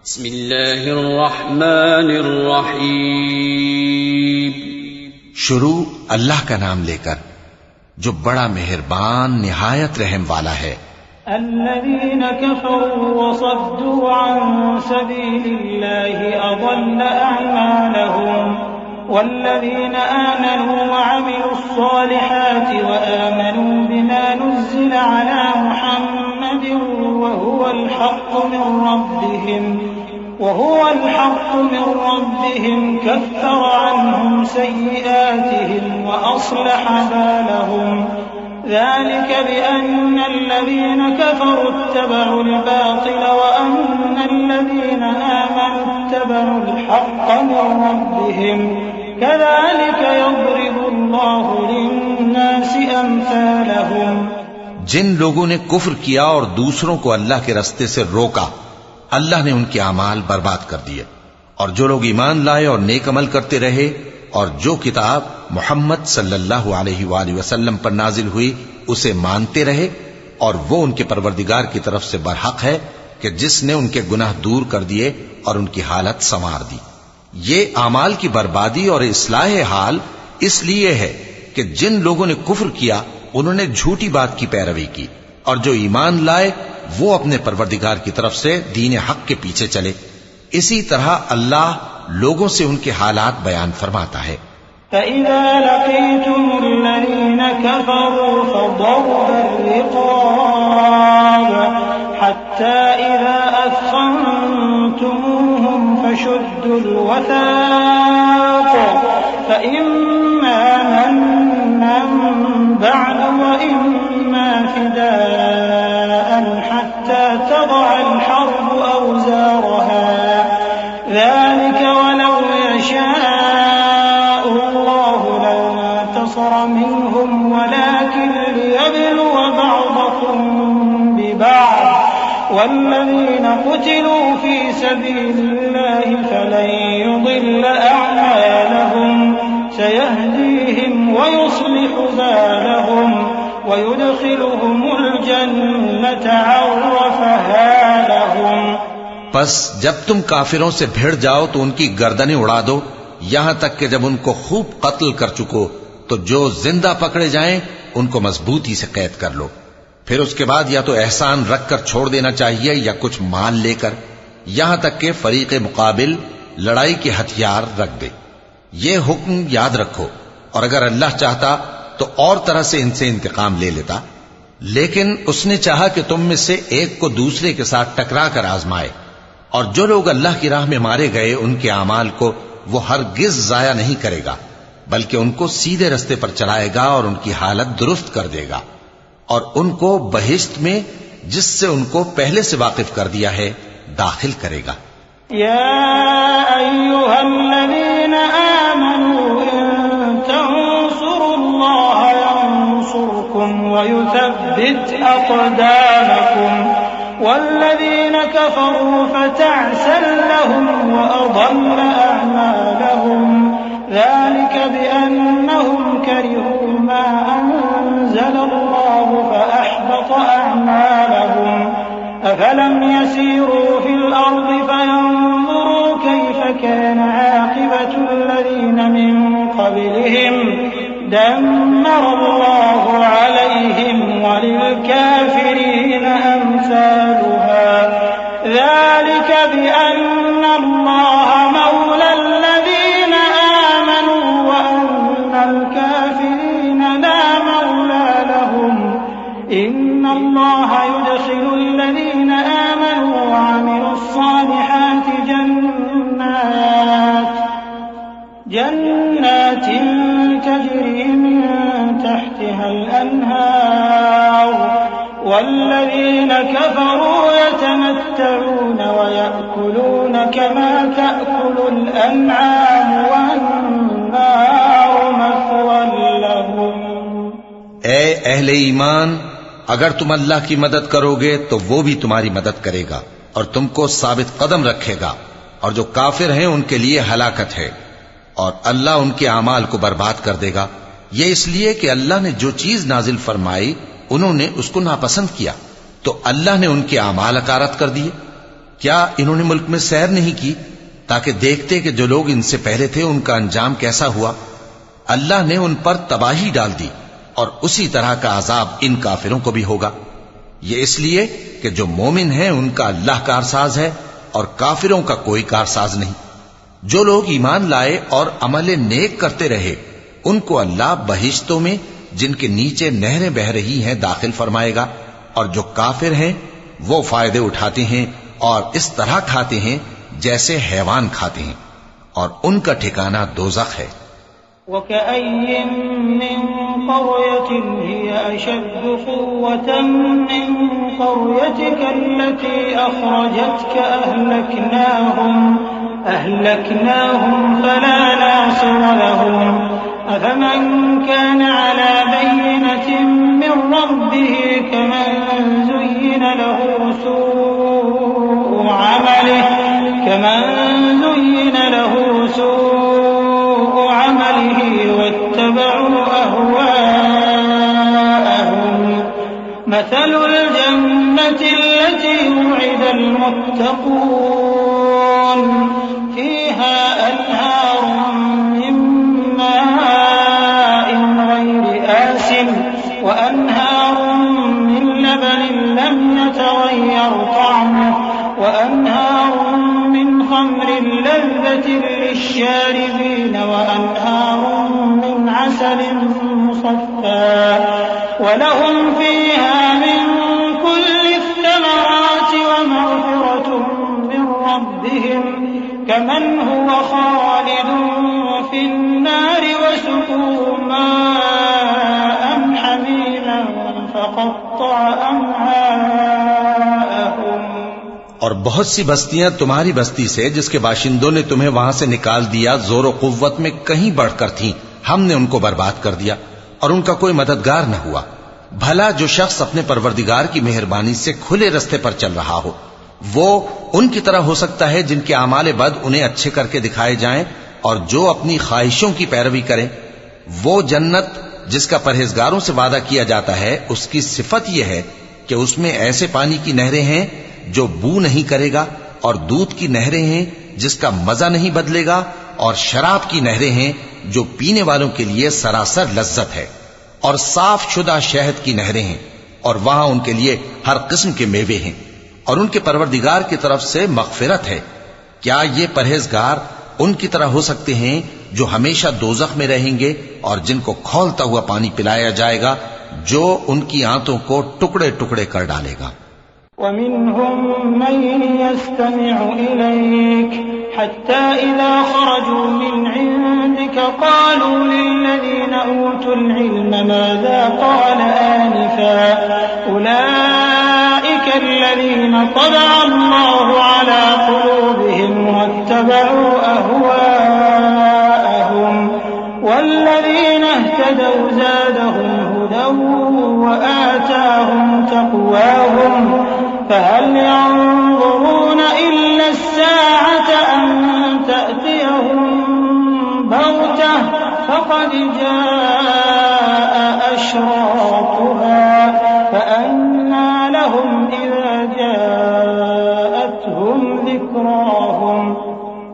बिस्मिल्लाहिर्रहमानिर्रहीम। शुरू अल्लाह का नाम लेकर जो बड़ा मेहरबान निहायत रहम वाला है। अल्लज़ीन कफ़रू वसद्दू अन सबीलिल्लाहि अज़ल्ल अअमालहुम वल्लज़ीन आमनू वअमिलुस्सालिहाति वआमनू बिमा नुज़्ज़िला अला मुहम्मदिन वहुवल हक़्क़ु मिन रब्बिहिम कफ़्फ़र अन्हुम सय्यिआतिहिम वअस्लह बालहुम ذلك بأن الذين كفروا اتبعوا الباطل وأن الذين آمنوا اتبعوا الحق من ربهم كذلك يضرب الله للناس أمثالهم। जिन लोगों ने कुफ्र किया और दूसरों को अल्लाह के रास्ते से रोका, अल्लाह ने उनके अमाल बर्बाद कर दिए। और जो लोग ईमान लाए और नेक अमल करते रहे और जो किताब मोहम्मद सल्लल्लाहु अलैहि वसल्लम पर नाजिल हुई उसे मानते रहे, और वो उनके परवरदिगार की तरफ से बरहक है कि जिसने उनके गुनाह दूर कर दिए और उनकी हालत संवार दी। ये आमाल की बर्बादी और इस्लाह हाल इसलिए है कि जिन लोगों ने कुफ्र किया उन्होंने झूठी बात की पैरवी की, और जो ईमान लाए वो अपने परवरदिगार की तरफ से दीन हक के पीछे चले। इसी तरह अल्लाह लोगों से उनके हालात बयान फरमाता है। فإذا لقيتم الذين كفروا فضرب الرقاب حتى إذا أثخنتموهم فشدوا الوثاق فإما منا بعد وإما فداء حتى تضع الحرب أوزارها ذلك ولو يشاء الله لانتصر منهم ولكن ليبلو بعضكم ببعض والذين قتلوا في سبيل الله فلن يضل أعمالهم سيهديهم ويصلح بالهم ويدخلهم الجنة عرفها لهم। बस जब तुम काफिरों से भिड़ जाओ तो उनकी गर्दनें उड़ा दो, यहां तक कि जब उनको खूब कत्ल कर चुको तो जो जिंदा पकड़े जाएं उनको मजबूती से कैद कर लो। फिर उसके बाद या तो एहसान रखकर छोड़ देना चाहिए या कुछ माल लेकर, यहां तक कि फरीक मुकाबिल लड़ाई के हथियार रख दे। ये हुक्म याद रखो, और अगर अल्लाह चाहता तो और तरह से इनसे इंतकाम ले लेता, लेकिन उसने चाहा कि तुम में से एक को दूसरे के साथ टकरा कर आजमाए। और जो लोग अल्लाह की राह में मारे गए उनके अमाल को वो हरगिज जाया नहीं करेगा, बल्कि उनको सीधे रास्ते पर चलाएगा और उनकी हालत दुरुस्त कर देगा, और उनको बहिश्त में जिससे उनको पहले से वाकिफ कर दिया है दाखिल करेगा। या अय्युहल्लज़ीना आमनू इन तंसुरुल्लाह यंसुरकुम व युथब्बित अक़दामकुम वल्लज़ीना कफ़रू फ़तअसन लहुम व अضل अअमालहुम ذلك بأنهم كرهوا ما أنزل الله فأحبط أعمالهم أفلم يسيروا في الأرض فينظروا كيف كان عاقبة الذين من قبلهم دمر الله عليهم وللكافرين أمثالها ذلك بأن الله مولى الذين آمنوا وأن الكافرين لا مولى لهم إن الله يدخل الذين آمنوا وعملوا الصالحات جنات تجري من تحتها الأنهار والذين كفروا يتمتعون ويأكلون كما تأكل الأنعام والنار مثوى لهم। ए अहले ईमान, अगर तुम अल्लाह की मदद करोगे तो वो भी तुम्हारी मदद करेगा और तुमको साबित कदम रखेगा, और जो काफिर हैं उनके लिए हलाकत है, और अल्लाह उनके अमाल को बर्बाद कर देगा। ये इसलिए कि अल्लाह ने जो चीज नाजिल फरमाई उन्होंने उसको नापसंद किया, तो अल्लाह ने उनके अमाल अकारत कर दिए। क्या इन्होंने मुल्क में सैर नहीं की ताकि देखते कि जो लोग इनसे पहले थे उनका अंजाम कैसा हुआ? अल्लाह ने उन पर तबाही डाल दी और उसी तरह का अजाब इन काफिरों को भी होगा। ये इसलिए कि जो मोमिन है उनका अल्लाह कारसाज है और काफिरों का कोई कारसाज नहीं। जो लोग ईमान लाए और अमल नेक करते रहे उनको अल्लाह बहिश्तों में जिनके नीचे नहरें बह रही हैं दाखिल फरमाएगा, और जो काफिर हैं वो फायदे उठाते हैं और इस तरह खाते हैं जैसे हैवान खाते हैं, और उनका ठिकाना दोज़ख है। वकअय्यिन मिन क़र्यतिन हिय अशद्दु क़ुव्वतन मिन क़र्यतिका अल्लती अख़रजतका अहलकनाहुम फला नासिर लहुम अफ़मन कान अला बय्यिनतिन मिन रब्बिही कमन ज़ुय्यिन लहू सूअ अमलिही वत्तबअू अहवाअहुम मसलुल जन्नति अल्लती वु'िदल मुत्तक़ून फ़ीहा अन्हारुम मिन माइन ग़ैरि आसिन व अन्हारुम मिन लबनिन लम यतग़य्यर तअमुहु व अन्हारुम मिन ख़म्रिन लज़्ज़तिन लिश्शारिबीन व अन्हारुम मिन असलिन मुसफ़्फ़ा व लहुम फ़ीहा मिन कुल्लि थमराति व मग़फ़िरतुम मिन रब्बिहिम कमन हुव ख़ालिदुन फ़िन्नारि व सुक़ू माअन हमीमन फ़क़त्तअ अमआअहुम। और बहुत सी बस्तियां तुम्हारी बस्ती से जिसके बाशिंदों ने तुम्हें वहां से निकाल दिया जोर कुव्वत में कहीं बढ़कर थीं, हमने उनको बर्बाद कर दिया और उनका कोई मददगार न हुआ। भला जो शख्स अपने परवरदिगार की मेहरबानी से खुले रास्ते पर चल रहा हो वो उनकी तरह हो सकता है जिनके आमाले बद उन्हें अच्छे करके दिखाए जाएं, और जो अपनी ख्वाहिशों की पैरवी करें। वो जन्नत जिसका परहेजगारों से वादा किया जाता है उसकी सिफत यह है कि उसमें ऐसे पानी की नहरें हैं जो बू नहीं करेगा, और दूध की नहरें हैं जिसका मजा नहीं बदलेगा, और शराब की नहरें हैं जो पीने वालों के लिए सरासर लज्जत है, और साफ शुदा शहद की नहरें हैं, और वहां उनके लिए हर किस्म के मेवे हैं, और उनके परवरदिगार की तरफ से मग़फ़िरत है। क्या ये परहेजगार उनकी तरह हो सकते हैं जो हमेशा दोज़ख में रहेंगे और जिनको खौलता हुआ पानी पिलाया जाएगा जो उनकी आंतों को टुकड़े टुकड़े कर डालेगा। वमिनहुम मन यस्तमिउ इलैक हत्ता इज़ा खरजू मिन इंदिका क़ालू लिल्लज़ीना ऊतुल इल्म माज़ा क़ाल आनिफ़ा उलाइका अल्लज़ीना तबअ अल्लाहु अला क़ुलूबिहिम वत्तबअू अहवाअहुम वल्लज़ीना इह्तदौ ज़ादहुम हुदन वआताहुम तक़वाहुम فهل ينظرون إلا الساعة أن تأتيهم بغتة فقد جاء أشراطها فأنى لهم إذا جاءتهم ذكراهم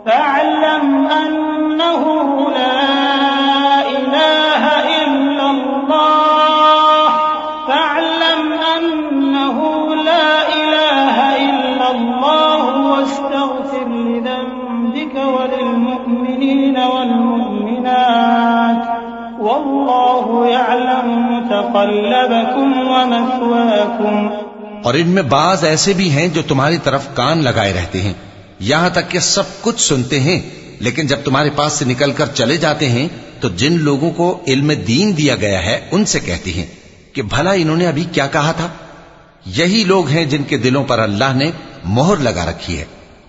فاعلم أنه لا إله إلا الله فاعلم أنه لا إله إلا الله واستغفر لذنبك وللمؤمنين والمؤمنات والله يعلم متقلبكم ومثواكم। और इनमें बाज ऐसे भी हैं जो तुम्हारी तरफ कान लगाए रहते हैं, यहां तक कि सब कुछ सुनते हैं, लेकिन जब तुम्हारे पास से निकलकर चले जाते हैं तो जिन लोगों को इल्म दीन दिया गया है उनसे कहते हैं कि भला इन्होंने अभी क्या कहा था। यही लोग हैं जिनके दिलों पर अल्लाह ने मोहर लगा रखी है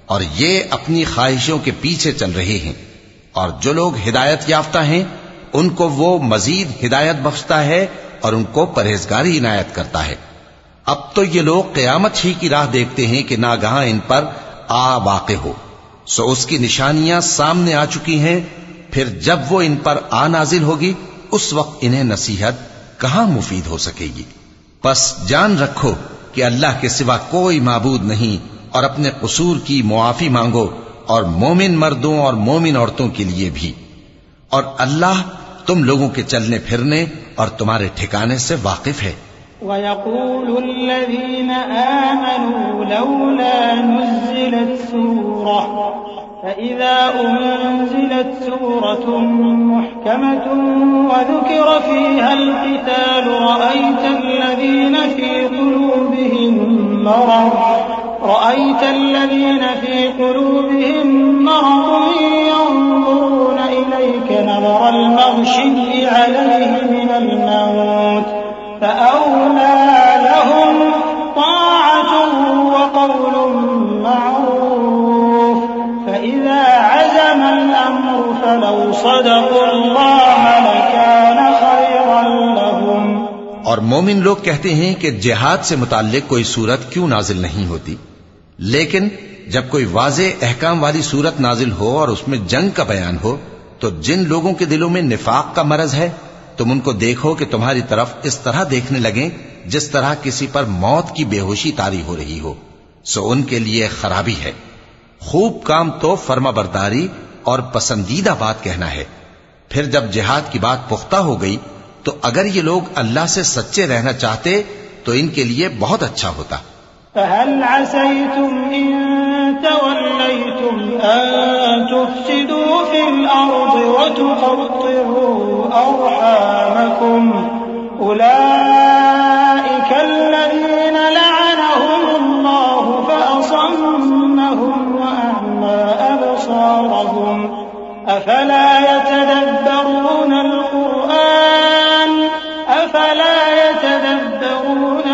और ये अपनी ख्वाहिशों के पीछे चल रहे हैं। और जो लोग हिदायत याफ्ता हैं उनको वो मजीद हिदायत बख्शता है और उनको परहेजगारी इनायत करता है। अब तो ये लोग क़यामत ही की राह देखते हैं कि नागहां इन पर आ वाक़े हो, सो उसकी निशानियां सामने आ चुकी हैं। फिर जब वो इन पर आ नाजिल होगी उस वक्त इन्हें नसीहत कहां मुफीद हो सकेगी। बस जान रखो कि अल्लाह के सिवा कोई माबूद नहीं और अपने कसूर की मुआफी मांगो, और मोमिन मर्दों और मोमिन औरतों के लिए भी। और अल्लाह तुम लोगों के चलने फिरने और तुम्हारे ठिकाने से वाकिफ है। वयक़ूलुल्लज़ीना आमनू लौला नुज़्ज़िलत सूरह फ़इज़ा उन्ज़िलत सूरतुन मुहकमतुन वज़ुकिरा फ़ीहल क़िताल रअयतल्लज़ीना फ़ी क़ुलूबिहिम मरद यंज़ुरून इलैक नज़रल मग़शिय्यि अलैहि मिनल मौत फ़अौला लहुम ताअतुन व क़ौलुन मअरूफ फ़इज़ा अज़मल अम्रु फ़लौ सदक़ुल्लाह लकान ख़ैरन लहुम। और मोमिन लोग कहते हैं कि जिहाद से मुताल्लिक कोई सूरत क्यों नाजिल नहीं होती, लेकिन जब कोई वाज़े अहकाम वाली सूरत नाजिल हो और उसमें जंग का बयान हो, तो जिन लोगों के दिलों में निफाक का मरज है, तुम उनको देखो कि तुम्हारी तरफ इस तरह देखने लगें जिस तरह किसी पर मौत की बेहोशी तारी हो रही हो, सो उनके लिए खराबी है। खूब काम तो फर्माबरदारी और पसंदीदा बात कहना है। फिर जब जिहाद की बात पुख्ता हो गई, तो अगर ये लोग अल्लाह से सच्चे रहना चाहते तो इनके लिए बहुत अच्छा होता। फ़हल असैतुम इन तवल्लैतुम अन तुफ़्सिदू फ़िल अर्ज़ि व तुक़त्तिअू अर्हामकुम उलाइका अल्लज़ीना लअनहुमुल्लाहु फ़असम्महुम व अअमा अबसारहुम अफ़ला यतदब्बरून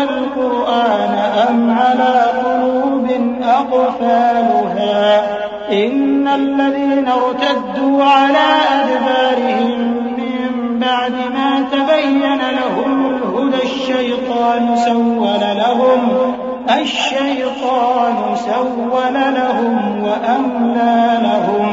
القرآن أم على قلوب أقفالها إن الذين ارتدوا على أدبارهم من بعد ما تبين لهم الهدى الشيطان سول لهم وأملى لهم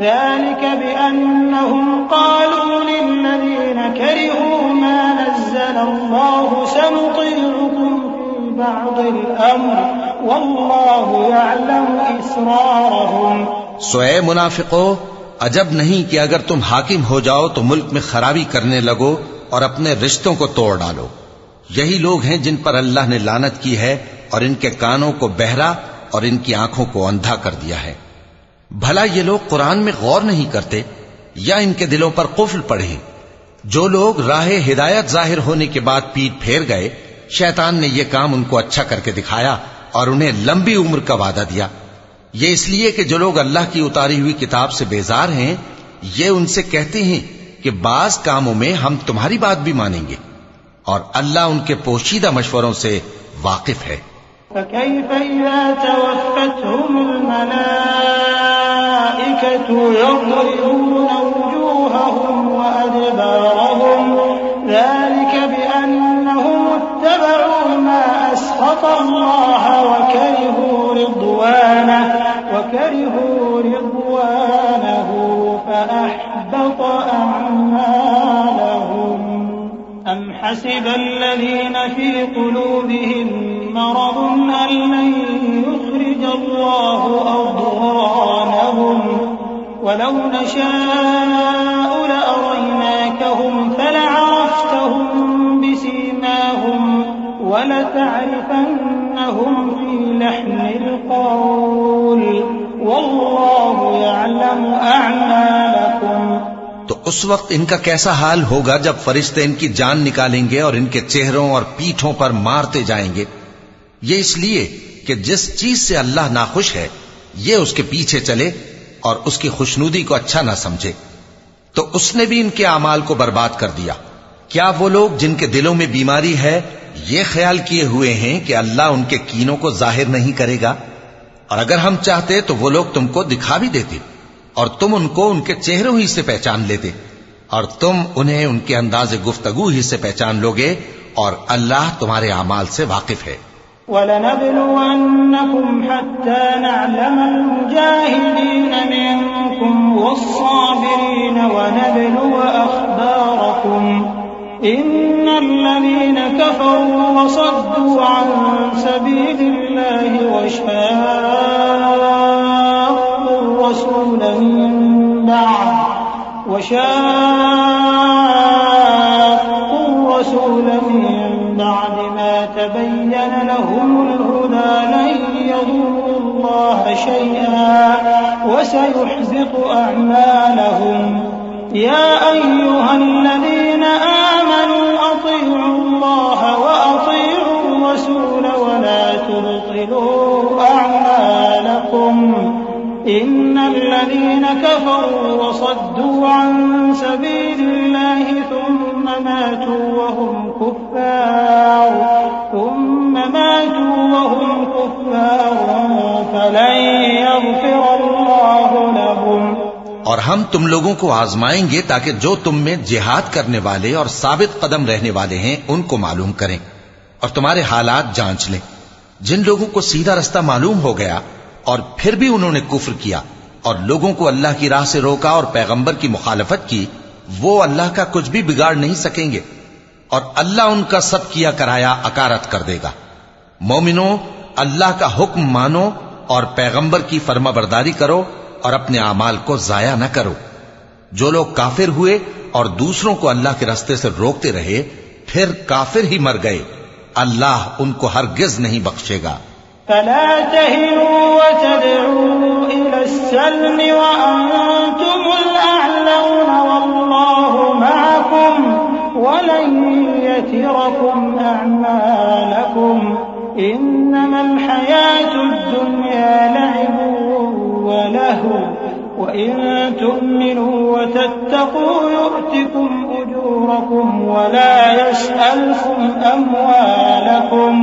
ذلك بأنهم قالوا للذين كرهوا ما نزل الله سنطيعكم في بعض الأمر والله يعلم إسرارهم। सोए मुनाफिको, अजब नहीं कि अगर तुम हाकिम हो जाओ तो मुल्क में खराबी करने लगो और अपने रिश्तों को तोड़ डालो। यही लोग हैं जिन पर अल्लाह ने लानत की है और इनके कानों को बहरा और इनकी आंखों को अंधा कर दिया है। भला ये लोग कुरान में गौर नहीं करते या इनके दिलों पर कुफ्र पड़े? जो लोग राहे हिदायत जाहिर होने के बाद पीठ फेर गए, शैतान ने यह काम उनको अच्छा करके दिखाया और उन्हें लंबी उम्र का वादा दिया। ये इसलिए कि जो लोग अल्लाह की उतारी हुई किताब से बेजार हैं, ये उनसे कहते हैं कि बाज कामों में हम तुम्हारी बात भी मानेंगे, और अल्लाह उनके पोशीदा मशवरों से वाकिफ है। فكيف إذا توفتهم الملائكة يضربون وجوههم وأدبارهم ذلك بأنهم اتبعوا ما أسخط الله وكرهوا رضوانه فأحبط أعمالهم أم حسب الذين في قلوبهم مرض أن لن يخرج الله أضغانهم ولو نشاء لأريناكهم فلعرفتهم بسيماهم ولتعرفنهم في لحن القول والله يعلم أعمالكم। तो उस वक्त इनका कैसा हाल होगा जब फरिश्ते इनकी जान निकालेंगे और इनके चेहरों और पीठों पर मारते जाएंगे। ये इसलिए कि जिस चीज से अल्लाह नाखुश है, ये उसके पीछे चले और उसकी खुशनुदी को अच्छा ना समझे, तो उसने भी इनके अमाल को बर्बाद कर दिया। क्या वो लोग जिनके दिलों में बीमारी है, ये ख्याल किए हुए हैं कि अल्लाह उनके कीनों को जाहिर नहीं करेगा? और अगर हम चाहते तो वो लोग तुमको दिखा भी देते और तुम उनको उनके चेहरों ही से पहचान लेते, और तुम उन्हें उनके अंदाज़े गुफ्तगू ही से पहचान लोगे, और अल्लाह तुम्हारे अमाल से वाकिफ है। वलनब्लुवन्नकुम हत्ता नअलमल मुजाहिदीन मिनकुम वस्साबिरीन वनब्लुव अखबारकुम इन्नल्लज़ीन कफरू वसद्दू अन सबीलिल्लाहि وشاقوا الرسول من بعد ما تبين لهم الهدى لن يضروا الله شيئا وسيحبط أعمالهم يا أيها الذين آمنوا أطيعوا الله وأطيعوا الرسول ولا تبطلوا أعمالكم إن الذين كفروا وصدوا عن سبيل الله ثم ماتوا وهم كفار فلن يغفر الله لهم। और हम तुम लोगों को आजमाएंगे ताकि जो तुम में जिहाद करने वाले और साबित कदम रहने वाले हैं उनको मालूम करें और तुम्हारे हालात जांच लें। जिन लोगों को सीधा रास्ता मालूम हो गया और फिर भी उन्होंने कुफ्र किया और लोगों को अल्लाह की राह से रोका और पैगंबर की मुखालफत की, वो अल्लाह का कुछ भी बिगाड़ नहीं सकेंगे और अल्लाह उनका सब किया कराया अकारत कर देगा। मोमिनो, अल्लाह का हुक्म मानो और पैगंबर की फर्माबरदारी करो और अपने आमाल को जाया न करो। जो लोग काफिर हुए और दूसरों को अल्लाह के रास्ते से रोकते रहे फिर काफिर ही मर गए, अल्लाह उनको हरगिज नहीं बख्शेगा। फला तहिनु वतदउ इलस्सल्म वअंतुमुल अअलौन वल्लाहु मअकुम वलन यतिरकुम अअमालकुम इन्नमल हयातुद दुन्या लअबुन वलहु वइन तु'मिनु वतत्तक़ू यु'तिकुम उजूरकुम वला यस्अलकुम अमवालकुम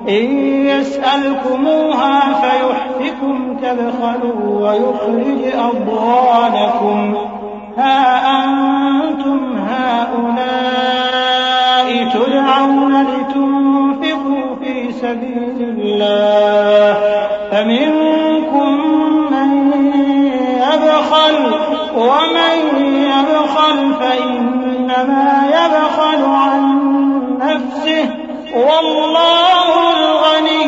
إن يسألكموها فيحفكم تبخلوا ويخرج أضغانكم ها أنتم هؤلاء تدعون لتنفقوا في سبيل الله فمنكم من يبخل ومن يبخل فإنما يبخل عن نفسه والله الغني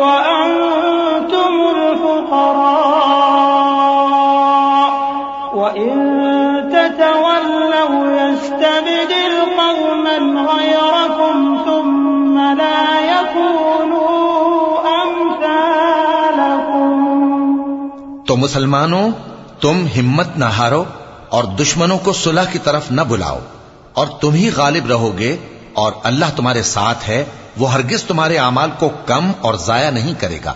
وأنتم الفقراء وإن تتولوا يستبدل قوما غيركم ثم لا يكونوا أمثالكم। तो मुसलमानों, तुम हिम्मत न हारो और दुश्मनों को सुलह की तरफ न बुलाओ और तुम ही गालिब रहोगे और अल्लाह तुम्हारे साथ है, वो हरगिज तुम्हारे आमाल को कम और जाया नहीं करेगा।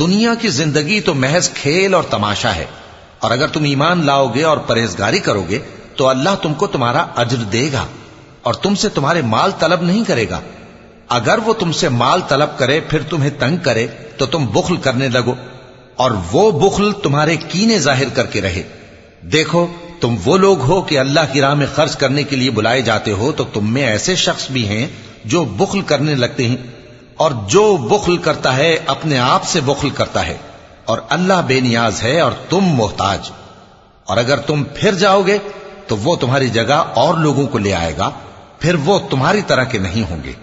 दुनिया की जिंदगी तो महज खेल और तमाशा है और अगर तुम ईमान लाओगे और परहेजगारी करोगे तो अल्लाह तुमको तुम्हारा अज्र देगा और तुमसे तुम्हारे माल तलब नहीं करेगा। अगर वो तुमसे माल तलब करे फिर तुम्हें तंग करे तो तुम बुख्ल करने लगो और वो बुख्ल तुम्हारे कीने जाहिर करके रहे। देखो, तुम वो लोग हो कि अल्लाह की राह में खर्च करने के लिए बुलाए जाते हो, तो तुम में ऐसे शख्स भी हैं जो बुख्ल करने लगते हैं और जो बुख्ल करता है अपने आप से बुख्ल करता है और अल्लाह बेनियाज है और तुम मोहताज। और अगर तुम फिर जाओगे तो वो तुम्हारी जगह और लोगों को ले आएगा, फिर वो तुम्हारी तरह के नहीं होंगे।